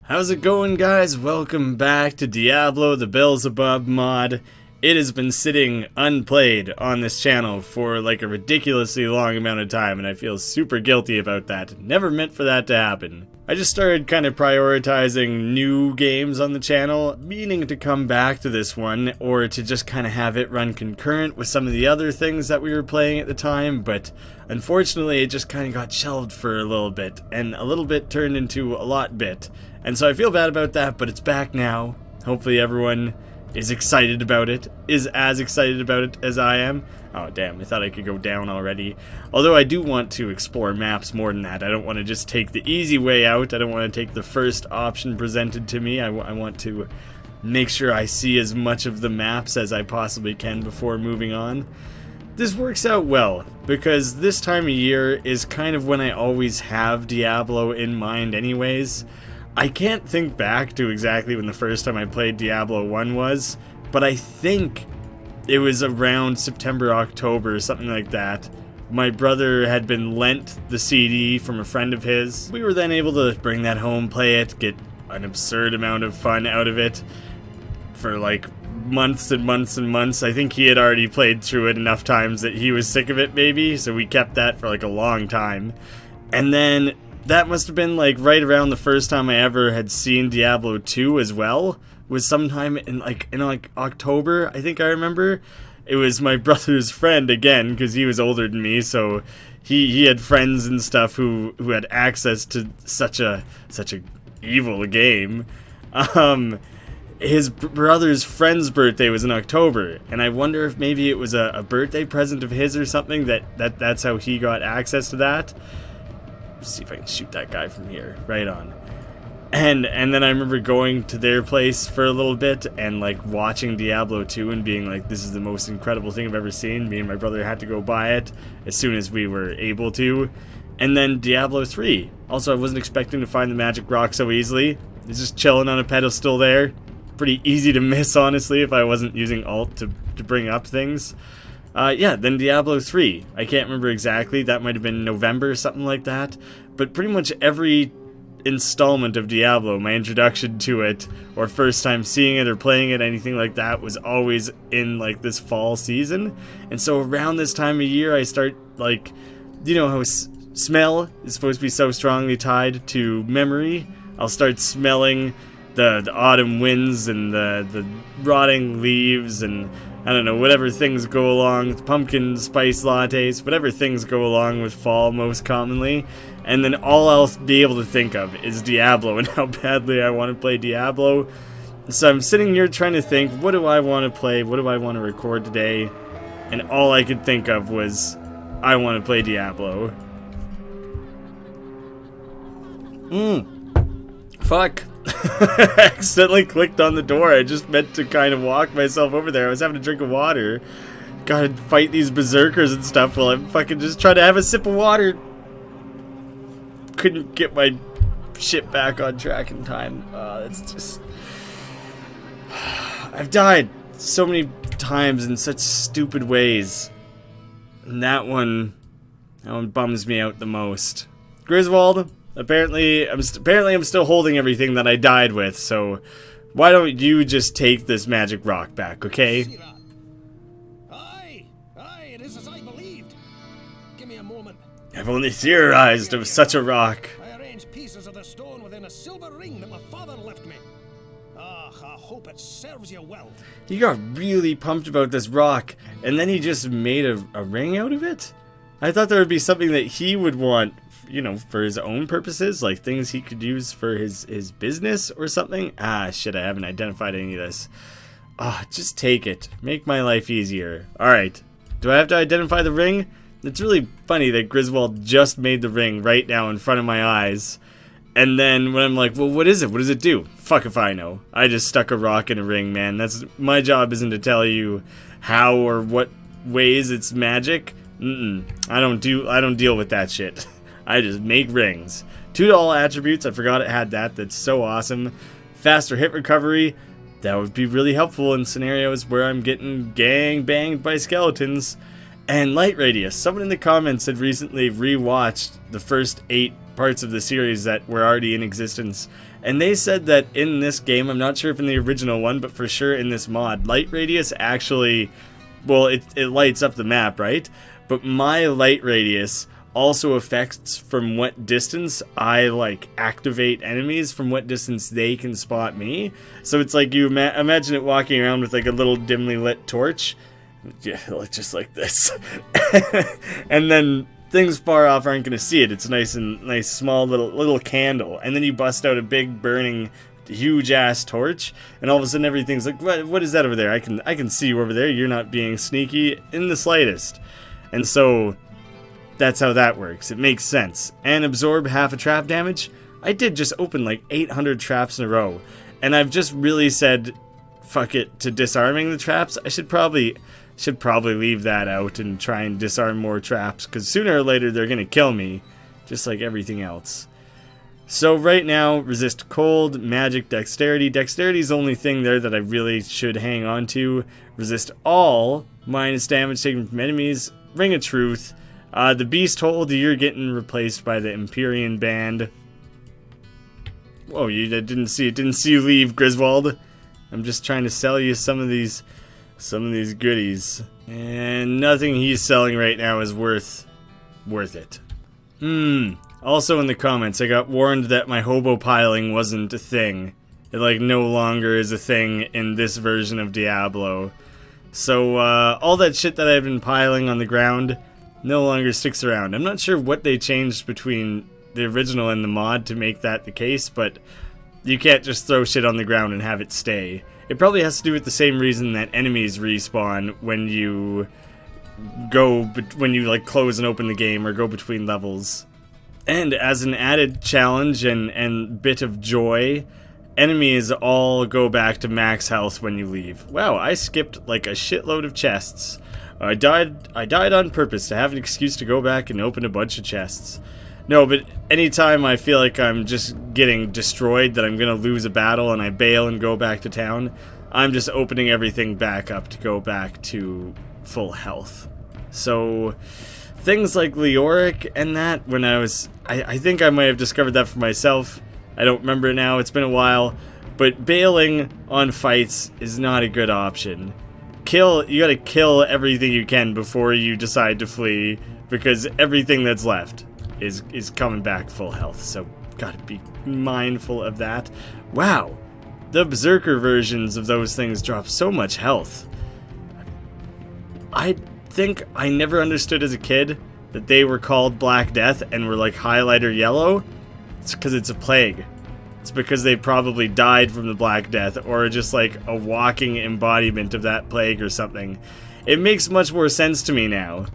How's it going, guys? Welcome back to Diablo, the Belzebub mod. It has been sitting unplayed on this channel for like a ridiculously long amount of time, and I feel super guilty about that. Never meant for that to happen. I just started kind of prioritizing new games on the channel, meaning to come back to this one, or to just kind of have it run concurrent with some of the other things that we were playing at the time, but unfortunately it just kind of got shelved for a little bit, and a little bit turned into a lot bit. And so I feel bad about that, but it's back now. Hopefully everyone is excited about it, is as excited about it as I am. Oh damn, I thought I could go down already. Although I do want to explore maps more than that. I don't want to just take the easy way out. I don't want to take the first option presented to me. I want to make sure I see as much of the maps as I possibly can before moving on. This works out well, because this time of year is kind of when I always have Diablo in mind anyways. I can't think back to exactly when the first time I played Diablo 1 was, but I think it was around September, October, something like that. My brother had been lent the CD from a friend of his. We were then able to bring that home, play it, get an absurd amount of fun out of it for like months and months and months. I think he had already played through it enough times that he was sick of it maybe, so we kept that for like a long time. And then that must have been like right around the first time I ever had seen Diablo 2 as well. Was sometime in October, I think I remember. It was my brother's friend again, because he was older than me, so he had friends and stuff who had access to such a evil game. His brother's friend's birthday was in October, and I wonder if maybe it was a birthday present of his or something that's how he got access to that. See if I can shoot that guy from here. Right on. And then I remember going to their place for a little bit and like watching Diablo 2 and being like, this is the most incredible thing I've ever seen. Me and my brother had to go buy it as soon as we were able to. And then Diablo 3. Also, I wasn't expecting to find the magic rock so easily. It's just chilling on a pedestal there. Pretty easy to miss, honestly, if I wasn't using alt to bring up things. Yeah, then Diablo 3. I can't remember exactly. That might have been November or something like that. But pretty much every installment of Diablo, my introduction to it, or first time seeing it or playing it, anything like that, was always in like this fall season. And so around this time of year, I start like, you know how smell is supposed to be so strongly tied to memory? I'll start smelling the autumn winds and the rotting leaves and I don't know, whatever things go along with pumpkin spice lattes, whatever things go along with fall most commonly. And then all I'll be able to think of is Diablo and how badly I want to play Diablo. So I'm sitting here trying to think, what do I want to play? What do I want to record today? And all I could think of was, I want to play Diablo. Fuck. I accidentally clicked on the door. I just meant to kind of walk myself over there. I was having a drink of water. Gotta fight these berserkers and stuff while I'm fucking just trying to have a sip of water. Couldn't get my shit back on track in time. It's just... I've died so many times in such stupid ways. And that one bums me out the most. Griswold, apparently I'm still holding everything that I died with, so why don't you just take this magic rock back, okay? Aye, it is as I believed. Give me a moment. I've only theorized of such a rock. I arranged pieces of the stone within a silver ring that my father left me. I hope it serves you well. He got really pumped about this rock, and then he just made a ring out of it? I thought there would be something that he would want, you know, for his own purposes, like things he could use for his business or something. Ah, shit, I haven't identified any of this. Just take it. Make my life easier. Alright, do I have to identify the ring? It's really funny that Griswold just made the ring right now in front of my eyes. And then when I'm like, well, what is it? What does it do? Fuck if I know. I just stuck a rock in a ring, man. My job isn't to tell you how or what ways it's magic. I don't deal with that shit. I just make rings. 2 attributes, I forgot it had that. That's so awesome. Faster hit recovery. That would be really helpful in scenarios where I'm getting gang banged by skeletons. And light radius. Someone in the comments had recently rewatched the first 8 parts of the series that were already in existence, and they said that in this game, I'm not sure if in the original one, but for sure in this mod, light radius actually, well, it lights up the map, right? But my light radius also affects from what distance I like activate enemies, from what distance they can spot me. So it's like you imagine it walking around with like a little dimly lit torch. Yeah, just like this. And then things far off aren't going to see it. It's a nice small little candle. And then you bust out a big burning huge ass torch, and all of a sudden everything's like, what is that over there? I can see you over there. You're not being sneaky in the slightest. And so that's how that works. It makes sense. And absorb half a trap damage. I did just open like 800 traps in a row, and I've just really said fuck it to disarming the traps. I should probably leave that out and try and disarm more traps, because sooner or later they're gonna kill me, just like everything else. So right now, resist cold, magic, dexterity. Dexterity is the only thing there that I really should hang on to. Resist all, minus damage taken from enemies. Ring of Truth. The Beast Hold, you're getting replaced by the Empyrean Band. Whoa, you didn't see you leave, Griswold. I'm just trying to sell you some of these goodies. And nothing he's selling right now is worth it. Also in the comments, I got warned that my hobo piling wasn't a thing. It like no longer is a thing in this version of Diablo. So all that shit that I've been piling on the ground no longer sticks around. I'm not sure what they changed between the original and the mod to make that the case, but you can't just throw shit on the ground and have it stay. It probably has to do with the same reason that enemies respawn when you like close and open the game or go between levels. And as an added challenge and bit of joy, enemies all go back to max health when you leave. Wow, I skipped like a shitload of chests. I died on purpose to have an excuse to go back and open a bunch of chests. No, but anytime I feel like I'm just getting destroyed, that I'm gonna lose a battle and I bail and go back to town, I'm just opening everything back up to go back to full health. So things like Leoric and that, when I think I might have discovered that for myself. I don't remember it now, it's been a while. But bailing on fights is not a good option. You gotta kill everything you can before you decide to flee, because everything that's left is coming back full health, so gotta be mindful of that. Wow, the Berserker versions of those things drop so much health. I think I never understood as a kid that they were called Black Death and were like highlighter yellow. It's because it's a plague. It's because they probably died from the Black Death, or just like a walking embodiment of that plague or something. It makes much more sense to me now.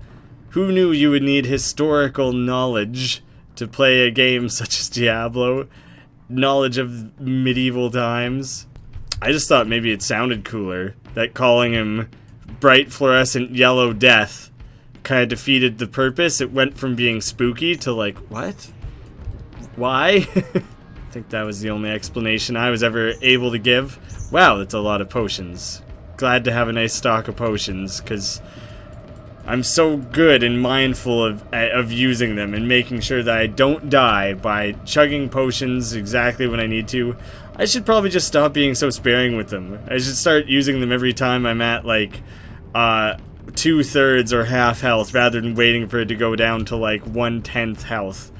Who knew you would need historical knowledge to play a game such as Diablo? Knowledge of medieval times? I just thought maybe it sounded cooler, that calling him Bright Fluorescent Yellow Death kind of defeated the purpose. It went from being spooky to like, what? Why? I think that was the only explanation I was ever able to give. Wow, that's a lot of potions. Glad to have a nice stock of potions, because I'm so good and mindful of using them and making sure that I don't die by chugging potions exactly when I need to. I should probably just stop being so sparing with them. I should start using them every time I'm at like 2/3 or half health, rather than waiting for it to go down to like 1/10 health.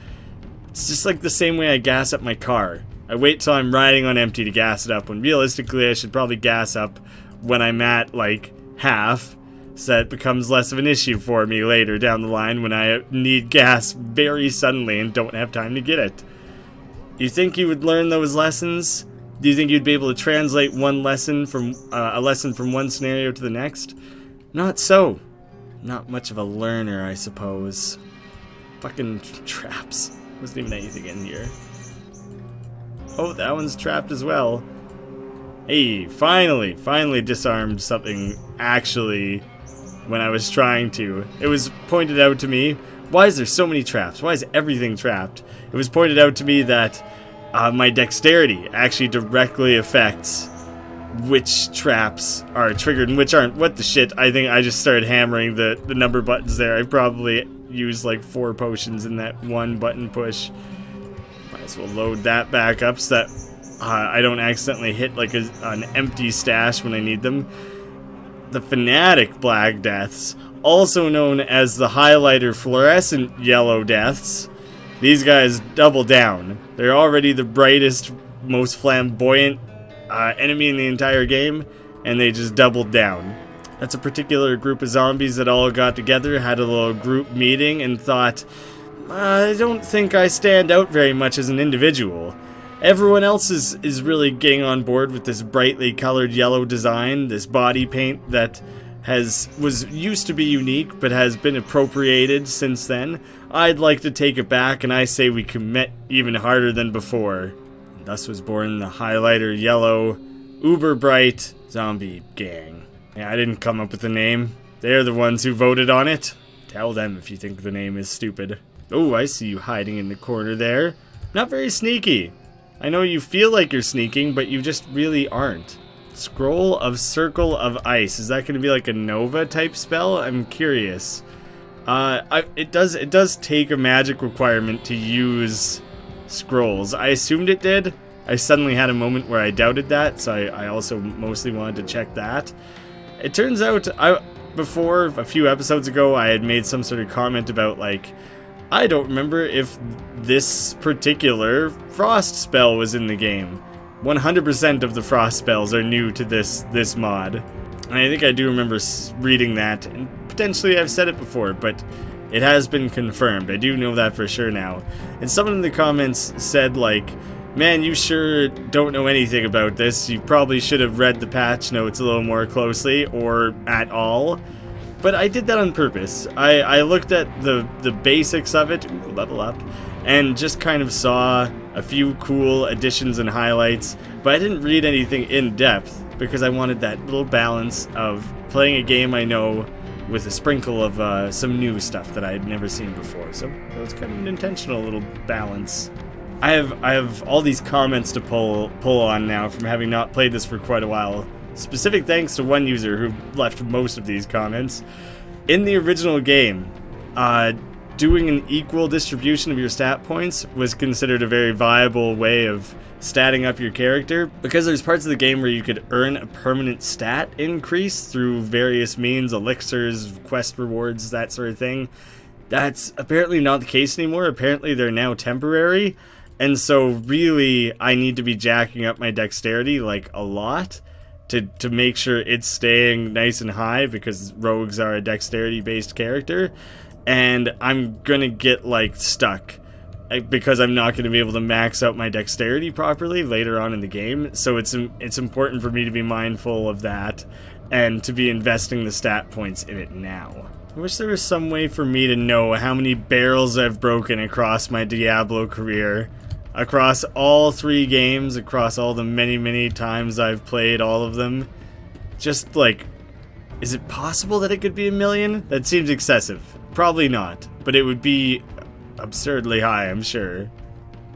It's just like the same way I gas up my car. I wait till I'm riding on empty to gas it up, when realistically I should probably gas up when I'm at like half, so that it becomes less of an issue for me later down the line when I need gas very suddenly and don't have time to get it. You think you would learn those lessons? Do you think you'd be able to translate one lesson from a lesson from one scenario to the next? Not so. Not much of a learner, I suppose. Fucking traps. Wasn't even anything in here. Oh, that one's trapped as well. Hey, finally disarmed something actually when I was trying to. It was pointed out to me. Why is there so many traps? Why is everything trapped? It was pointed out to me that my dexterity actually directly affects which traps are triggered and which aren't. What the shit? I think I just started hammering the number buttons there. I probably used like 4 potions in that one button push. Might as well load that back up so that I don't accidentally hit like an empty stash when I need them. The Fanatic Black Deaths, also known as the Highlighter Fluorescent Yellow Deaths. These guys double down. They're already the brightest, most flamboyant enemy in the entire game, and they just doubled down. That's a particular group of zombies that all got together, had a little group meeting, and thought, I don't think I stand out very much as an individual. Everyone else is really getting on board with this brightly colored yellow design, this body paint that was used to be unique but has been appropriated since then. I'd like to take it back, and I say we commit even harder than before. And thus was born the Highlighter Yellow Uber Bright Zombie Gang. Yeah, I didn't come up with the name. They're the ones who voted on it. Tell them if you think the name is stupid. Oh, I see you hiding in the corner there. Not very sneaky. I know you feel like you're sneaking, but you just really aren't. Scroll of Circle of Ice. Is that going to be like a Nova type spell? I'm curious. It does take a magic requirement to use scrolls. I assumed it did. I suddenly had a moment where I doubted that, so I also mostly wanted to check that. It turns out, before, a few episodes ago, I had made some sort of comment about, like, I don't remember if this particular frost spell was in the game. 100% of the frost spells are new to this mod. And I think I do remember reading that, and potentially I've said it before, but it has been confirmed. I do know that for sure now. And someone in the comments said, like, man, you sure don't know anything about this. You probably should have read the patch notes a little more closely, or at all. But I did that on purpose. I looked at the basics of it, ooh, level up, and just kind of saw a few cool additions and highlights, but I didn't read anything in depth because I wanted that little balance of playing a game I know with a sprinkle of some new stuff that I had never seen before. So it was kind of an intentional little balance. I have all these comments to pull on now from having not played this for quite a while. Specific thanks to one user who left most of these comments. In the original game, doing an equal distribution of your stat points was considered a very viable way of statting up your character, because there's parts of the game where you could earn a permanent stat increase through various means, elixirs, quest rewards, that sort of thing. That's apparently not the case anymore. Apparently they're now temporary, and so really I need to be jacking up my dexterity like a lot to make sure it's staying nice and high, because rogues are a dexterity based character, and I'm gonna get like stuck because I'm not going to be able to max out my dexterity properly later on in the game. So it's important for me to be mindful of that and to be investing the stat points in it now. I wish there was some way for me to know how many barrels I've broken across my Diablo career, across all 3 games, across all the many times I've played all of them. Just like, is it possible that it could be 1,000,000? That seems excessive. Probably not, but it would be absurdly high, I'm sure.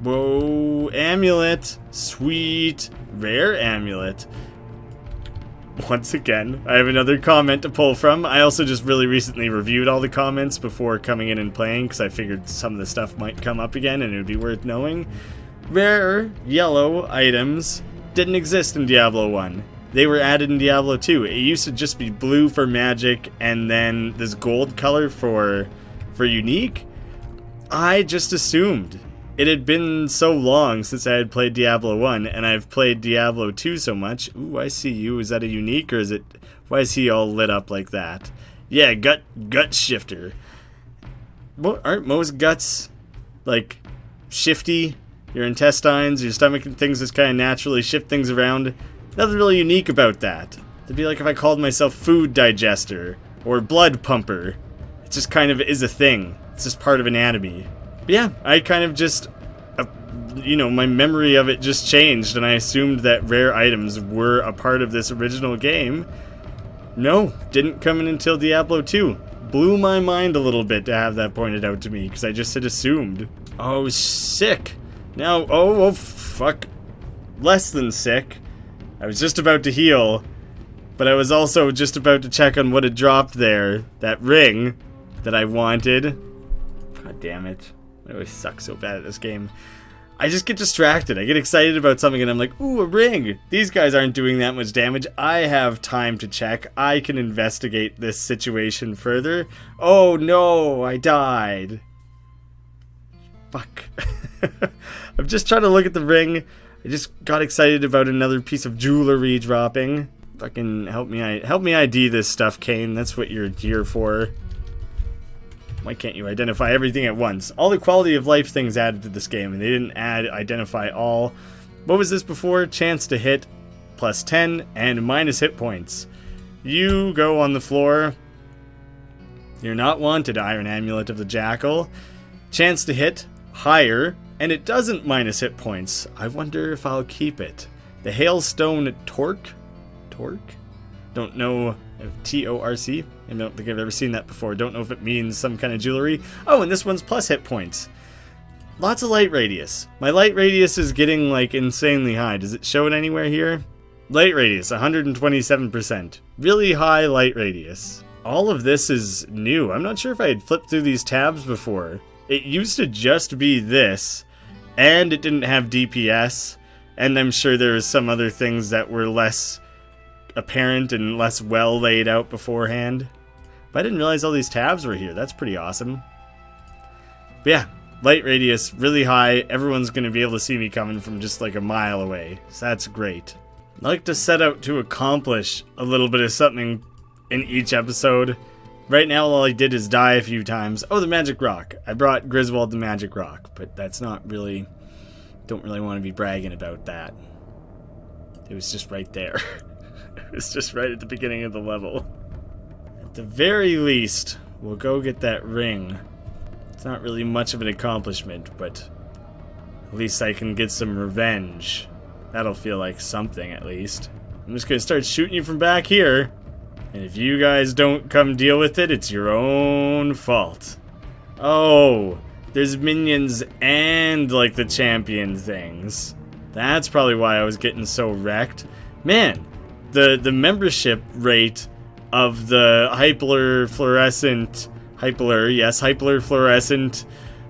Whoa, amulet. Sweet. Rare amulet. Once again, I have another comment to pull from. I also just really recently reviewed all the comments before coming in and playing, because I figured some of the stuff might come up again and it would be worth knowing. Rare yellow items didn't exist in Diablo 1. They were added in Diablo 2. It used to just be blue for magic and then this gold color for unique. I just assumed. It had been so long since I had played Diablo 1, and I've played Diablo 2 so much. Ooh, I see you. Is that a unique, or is it... Why is he all lit up like that? Yeah, gut shifter. Well, aren't most guts, like, shifty? Your intestines, your stomach, and things just kind of naturally shift things around. Nothing really unique about that. It'd be like if I called myself food digester, or blood pumper. It just kind of is a thing. It's just part of anatomy. But yeah, I kind of just, my memory of it just changed, and I assumed that rare items were a part of this original game. No, didn't come in until Diablo 2. Blew my mind a little bit to have that pointed out to me, because I just had assumed. Oh, sick. Now, oh, fuck. Less than sick. I was just about to heal, but I was also just about to check on what had dropped there. That ring that I wanted. God damn it. I always suck so bad at this game. I just get distracted. I get excited about something and I'm like, ooh, a ring. These guys aren't doing that much damage. I have time to check. I can investigate this situation further. Oh no, I died. Fuck. I'm just trying to look at the ring. I just got excited about another piece of jewelry dropping. Fucking help me ID this stuff, Kane. That's what you're here for. Why can't you identify everything at once? All the quality of life things added to this game, and they didn't identify all. What was this before? Chance to hit, plus 10, and minus hit points. You go on the floor. You're not wanted, Iron Amulet of the Jackal. Chance to hit, higher, and it doesn't minus hit points. I wonder if I'll keep it. The Hailstone Torque? Don't know. T-O-R-C? I don't think I've ever seen that before. Don't know if it means some kind of jewelry. Oh, and this one's plus hit points. Lots of light radius. My light radius is getting, like, insanely high. Does it show it anywhere here? Light radius, 127%. Really high light radius. All of this is new. I'm not sure if I had flipped through these tabs before. It used to just be this, and it didn't have DPS, and I'm sure there was some other things that were less apparent and less well laid out beforehand. But I didn't realize all these tabs were here. That's pretty awesome. But yeah, light radius really high. Everyone's going to be able to see me coming from just like a mile away. So that's great. I like to set out to accomplish a little bit of something in each episode. Right now all I did is die a few times. Oh, the magic rock. I brought Griswold the magic rock, but that's not really... Don't really want to be bragging about that. It was just right there. It was just right at the beginning of the level. At the very least, we'll go get that ring. It's not really much of an accomplishment, but at least I can get some revenge. That'll feel like something, at least. I'm just gonna start shooting you from back here. And if you guys don't come deal with it, it's your own fault. Oh, there's minions and, like, the champion things. That's probably why I was getting so wrecked. Man, the membership rate of the hyper fluorescent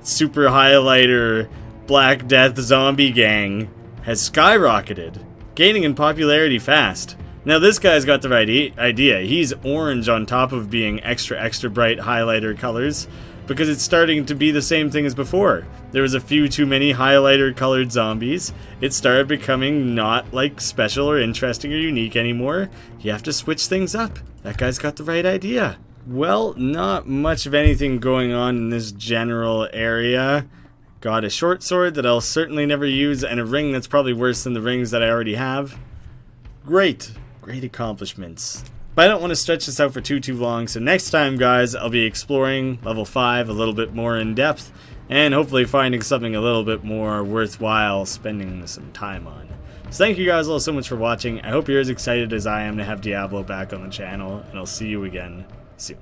super highlighter Black Death zombie gang has skyrocketed, gaining in popularity fast. Now this guy's got the right idea. He's orange on top of being extra bright highlighter colors, because it's starting to be the same thing as before. There was a few too many highlighter colored zombies. It started becoming not like special or interesting or unique anymore. You have to switch things up. That guy's got the right idea. Well, not much of anything going on in this general area. Got a short sword that I'll certainly never use, and a ring that's probably worse than the rings that I already have. Great accomplishments. But I don't want to stretch this out for too long, so next time, guys, I'll be exploring level 5 a little bit more in depth, and hopefully finding something a little bit more worthwhile spending some time on. So thank you guys all so much for watching. I hope you're as excited as I am to have Diablo back on the channel, and I'll see you again soon.